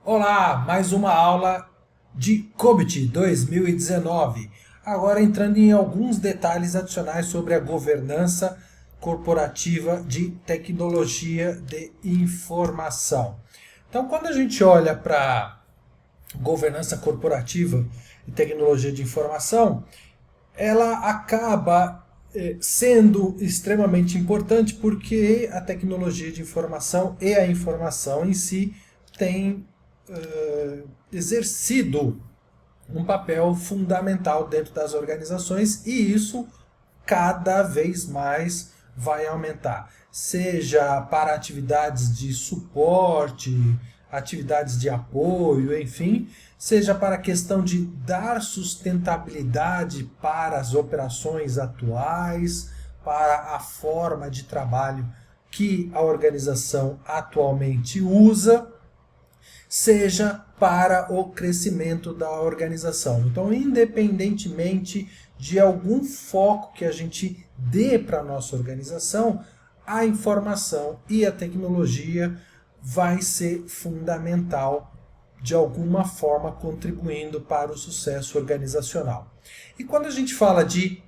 Olá, mais uma aula de COBIT 2019. Agora entrando em alguns detalhes adicionais sobre a governança corporativa de tecnologia de informação. Então, quando a gente olha para governança corporativa de tecnologia de informação, ela acaba sendo extremamente importante porque a tecnologia de informação e a informação em si tem exercido um papel fundamental dentro das organizações e isso cada vez mais vai aumentar. Seja para atividades de suporte, atividades de apoio, enfim, seja para a questão de dar sustentabilidade para as operações atuais, para a forma de trabalho que a organização atualmente usa, seja para o crescimento da organização. Então, independentemente de algum foco que a gente dê para a nossa organização, a informação e a tecnologia vai ser fundamental de alguma forma contribuindo para o sucesso organizacional. E quando a gente fala de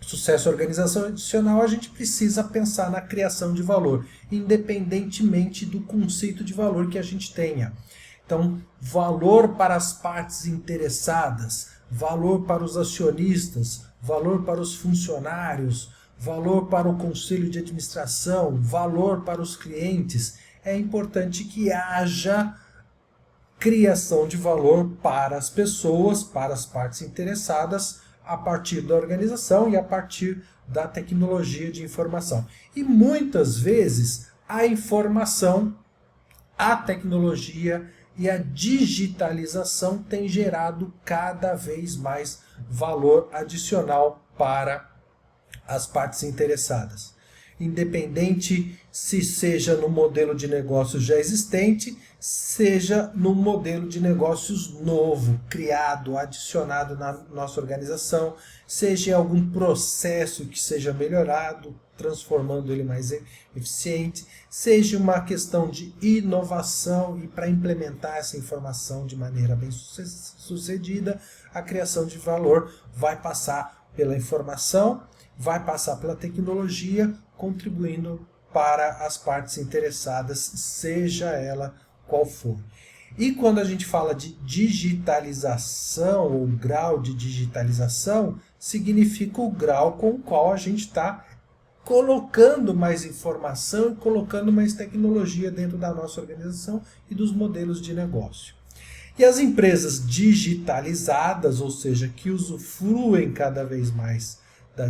sucesso organizacional, a gente precisa pensar na criação de valor, independentemente do conceito de valor que a gente tenha. Então, valor para as partes interessadas, valor para os acionistas, valor para os funcionários, valor para o conselho de administração, valor para os clientes. É importante que haja criação de valor para as pessoas, para as partes interessadas, a partir da organização e a partir da tecnologia de informação. E muitas vezes a informação, a tecnologia e a digitalização têm gerado cada vez mais valor adicional para as partes interessadas. Independente se seja no modelo de negócios já existente, seja no modelo de negócios novo, criado, adicionado na nossa organização, seja em algum processo que seja melhorado, transformando ele mais eficiente, seja uma questão de inovação e para implementar essa informação de maneira bem sucedida, a criação de valor vai passar pela informação, vai passar pela tecnologia, contribuindo para as partes interessadas, seja ela qual for. E quando a gente fala de digitalização ou grau de digitalização, significa o grau com o qual a gente está colocando mais informação e colocando mais tecnologia dentro da nossa organização e dos modelos de negócio. E as empresas digitalizadas, ou seja, que usufruem cada vez mais da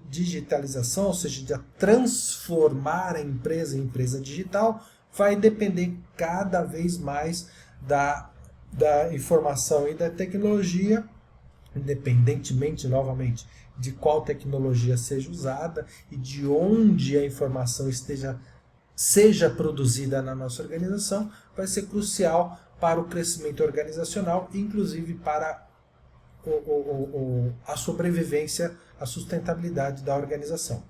digitalização, ou seja, de transformar a empresa em empresa digital, vai depender cada vez mais da informação e da tecnologia, independentemente, novamente, de qual tecnologia seja usada e de onde a informação seja produzida na nossa organização, vai ser crucial para o crescimento organizacional, inclusive para a sobrevivência, a sustentabilidade da organização.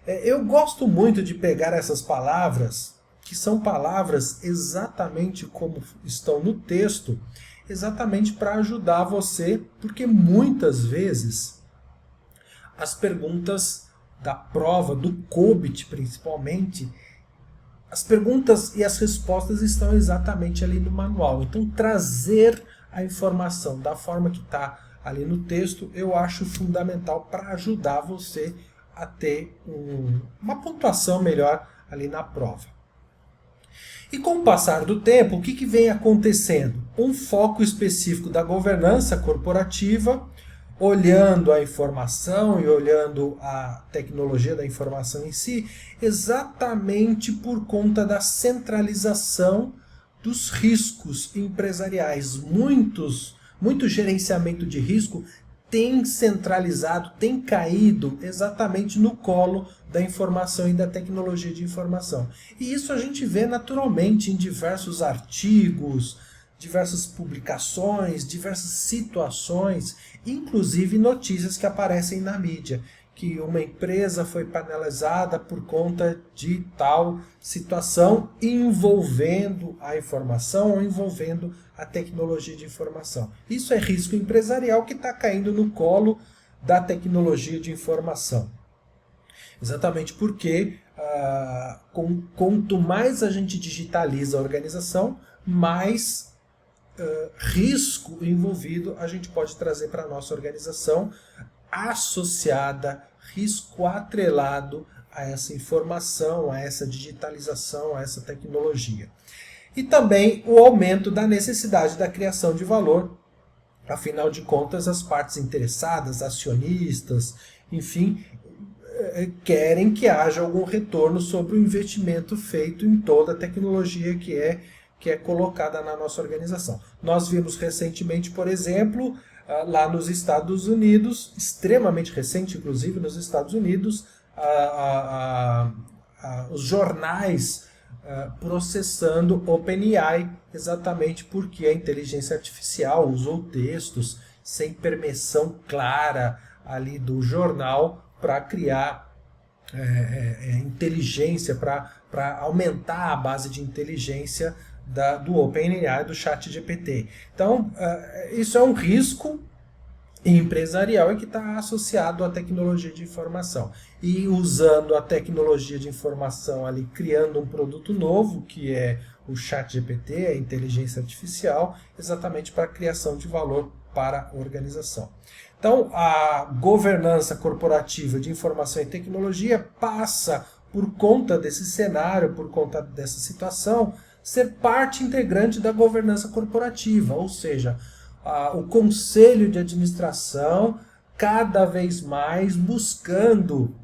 Eu gosto muito de pegar essas palavras, que são palavras exatamente como estão no texto, exatamente para ajudar você, porque muitas vezes as perguntas da prova, do COBIT principalmente, as perguntas e as respostas estão exatamente ali no manual. Então, trazer a informação da forma que está ali no texto, eu acho fundamental para ajudar você a ter uma pontuação melhor ali na prova. E com o passar do tempo, o que vem acontecendo? Um foco específico da governança corporativa, olhando a informação e olhando a tecnologia da informação em si, exatamente por conta da centralização dos riscos empresariais. Muito gerenciamento de risco tem centralizado, tem caído exatamente no colo da informação e da tecnologia de informação. E isso a gente vê naturalmente em diversos artigos, diversas publicações, diversas situações, inclusive notícias que aparecem na mídia, que uma empresa foi penalizada por conta de tal situação envolvendo a informação ou envolvendo a tecnologia de informação. Isso é risco empresarial que está caindo no colo da tecnologia de informação. Exatamente porque quanto mais a gente digitaliza a organização, mais risco envolvido a gente pode trazer para a nossa organização, associada, risco atrelado a essa informação, a essa digitalização, a essa tecnologia. E também o aumento da necessidade da criação de valor. Afinal de contas, as partes interessadas, acionistas, enfim, querem que haja algum retorno sobre o investimento feito em toda a tecnologia que é colocada na nossa organização. Nós vimos recentemente, por exemplo, lá nos Estados Unidos, extremamente recente, inclusive nos Estados Unidos, os jornais processando OpenAI, exatamente porque a inteligência artificial usou textos sem permissão clara ali do jornal para criar inteligência, para aumentar a base de inteligência do OpenAI, do ChatGPT. Então, isso é um risco empresarial e que está associado à tecnologia de informação. E usando a tecnologia de informação ali, criando um produto novo, que é o ChatGPT, a inteligência artificial, exatamente para a criação de valor para a organização. Então, a governança corporativa de informação e tecnologia passa, por conta desse cenário, por conta dessa situação, ser parte integrante da governança corporativa, ou seja, o conselho de administração cada vez mais buscando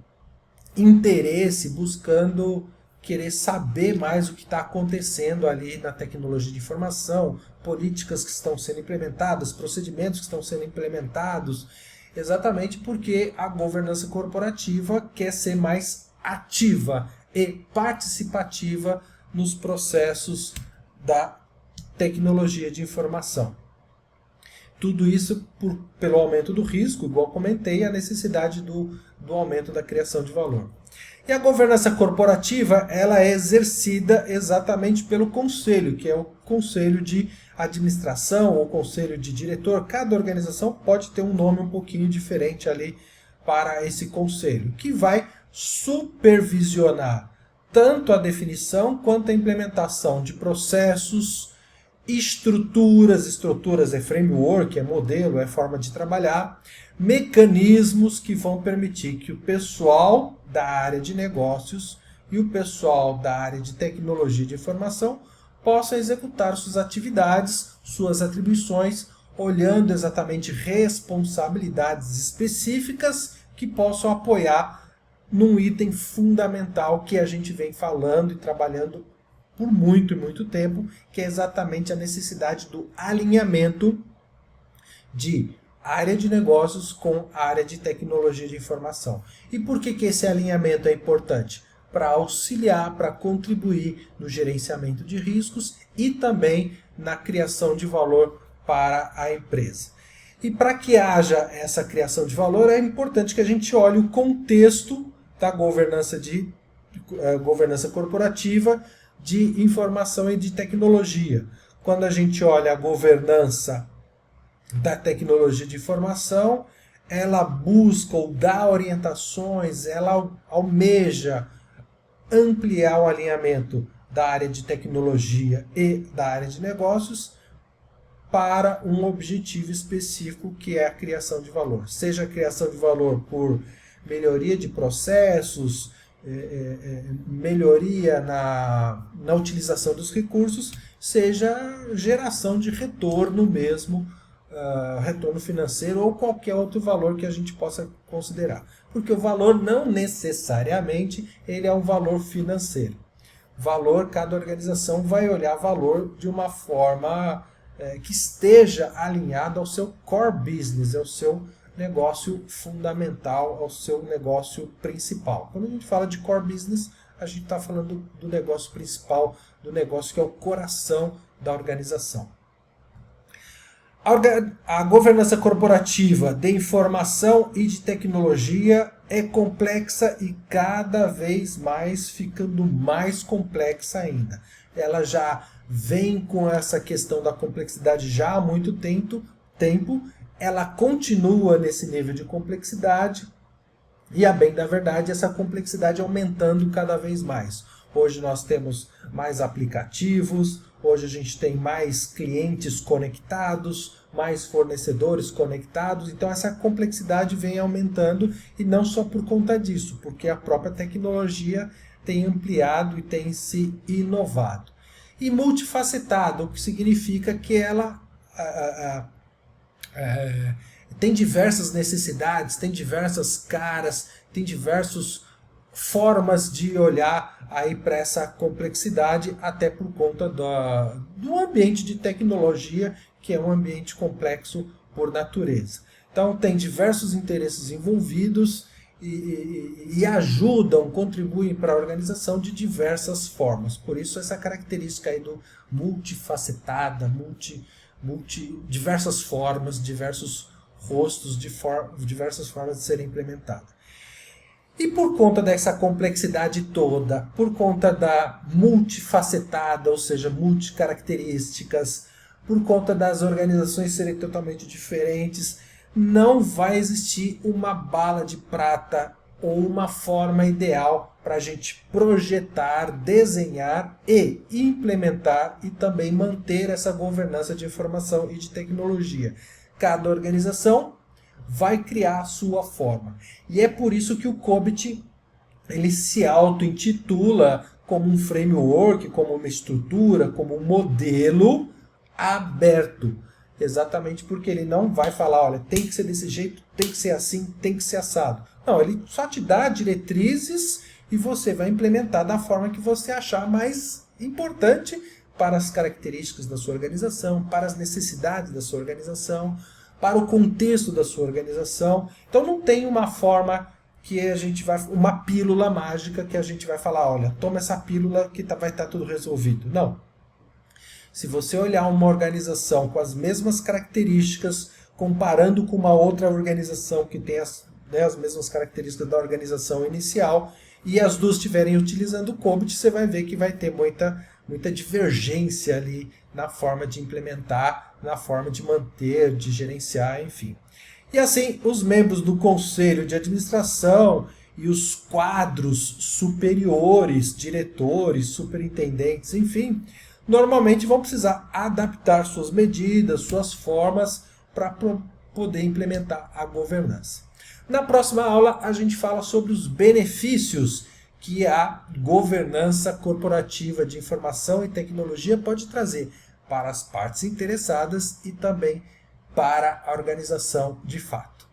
interesse, buscando querer saber mais o que está acontecendo ali na tecnologia de informação, políticas que estão sendo implementadas, procedimentos que estão sendo implementados, exatamente porque a governança corporativa quer ser mais ativa e participativa nos processos da tecnologia de informação. Tudo isso pelo aumento do risco, igual comentei, a necessidade do aumento da criação de valor. E a governança corporativa, ela é exercida exatamente pelo conselho, que é o conselho de administração ou conselho de diretor. Cada organização pode ter um nome um pouquinho diferente ali para esse conselho, que vai supervisionar tanto a definição quanto a implementação de processos, estruturas é framework, é modelo, é forma de trabalhar, mecanismos que vão permitir que o pessoal da área de negócios e o pessoal da área de tecnologia de informação possam executar suas atividades, suas atribuições, olhando exatamente responsabilidades específicas que possam apoiar num item fundamental que a gente vem falando e trabalhando por muito e muito tempo, que é exatamente a necessidade do alinhamento de área de negócios com a área de tecnologia de informação. E por que esse alinhamento é importante? Para auxiliar, para contribuir no gerenciamento de riscos e também na criação de valor para a empresa. E para que haja essa criação de valor, é importante que a gente olhe o contexto da governança corporativa de informação e de tecnologia. Quando a gente olha a governança da tecnologia de informação, ela busca ou dá orientações, ela almeja ampliar o alinhamento da área de tecnologia e da área de negócios para um objetivo específico, que é a criação de valor. Seja a criação de valor por melhoria de processos, melhoria na utilização dos recursos, seja geração de retorno mesmo, retorno financeiro ou qualquer outro valor que a gente possa considerar. Porque o valor não necessariamente ele é um valor financeiro. Valor, cada organização vai olhar valor de uma forma que esteja alinhada ao seu core business, ao seu negócio fundamental, ao seu negócio principal. Quando a gente fala de core business, a gente está falando do negócio principal, do negócio que é o coração da organização. A governança corporativa de informação e de tecnologia é complexa e cada vez mais ficando mais complexa ainda. Ela já vem com essa questão da complexidade já há muito tempo, ela continua nesse nível de complexidade e, a bem da verdade, essa complexidade aumentando cada vez mais. Hoje nós temos mais aplicativos, hoje a gente tem mais clientes conectados, mais fornecedores conectados, então essa complexidade vem aumentando e não só por conta disso, porque a própria tecnologia tem ampliado e tem se inovado. E multifacetado, o que significa que ela tem diversas necessidades, tem diversas caras, tem diversas formas de olhar aí para essa complexidade, até por conta do ambiente de tecnologia, que é um ambiente complexo por natureza. Então tem diversos interesses envolvidos e ajudam, contribuem para a organização de diversas formas. Por isso essa característica aí do multifacetada, diversas formas, diversos rostos, diversas formas de serem implementadas. E por conta dessa complexidade toda, por conta da multifacetada, ou seja, multicaracterísticas, por conta das organizações serem totalmente diferentes, não vai existir uma bala de prata ou uma forma ideal para a gente projetar, desenhar e implementar e também manter essa governança de informação e de tecnologia. Cada organização vai criar a sua forma. E é por isso que o COBIT ele se auto-intitula como um framework, como uma estrutura, como um modelo aberto. Exatamente porque ele não vai falar, olha, tem que ser desse jeito, tem que ser assim, tem que ser assado. Não, ele só te dá diretrizes e você vai implementar da forma que você achar mais importante para as características da sua organização, para as necessidades da sua organização, para o contexto da sua organização. Então não tem uma forma que a gente vai, uma pílula mágica que a gente vai falar, olha, toma essa pílula que vai estar tudo resolvido. Não. Se você olhar uma organização com as mesmas características, comparando com uma outra organização que tem as mesmas características da organização inicial, e as duas estiverem utilizando o COBIT, você vai ver que vai ter muita divergência ali na forma de implementar, na forma de manter, de gerenciar, enfim. E assim, os membros do conselho de administração e os quadros superiores, diretores, superintendentes, enfim, normalmente vão precisar adaptar suas medidas, suas formas para poder implementar a governança. Na próxima aula a gente fala sobre os benefícios que a governança corporativa de informação e tecnologia pode trazer para as partes interessadas e também para a organização de fato.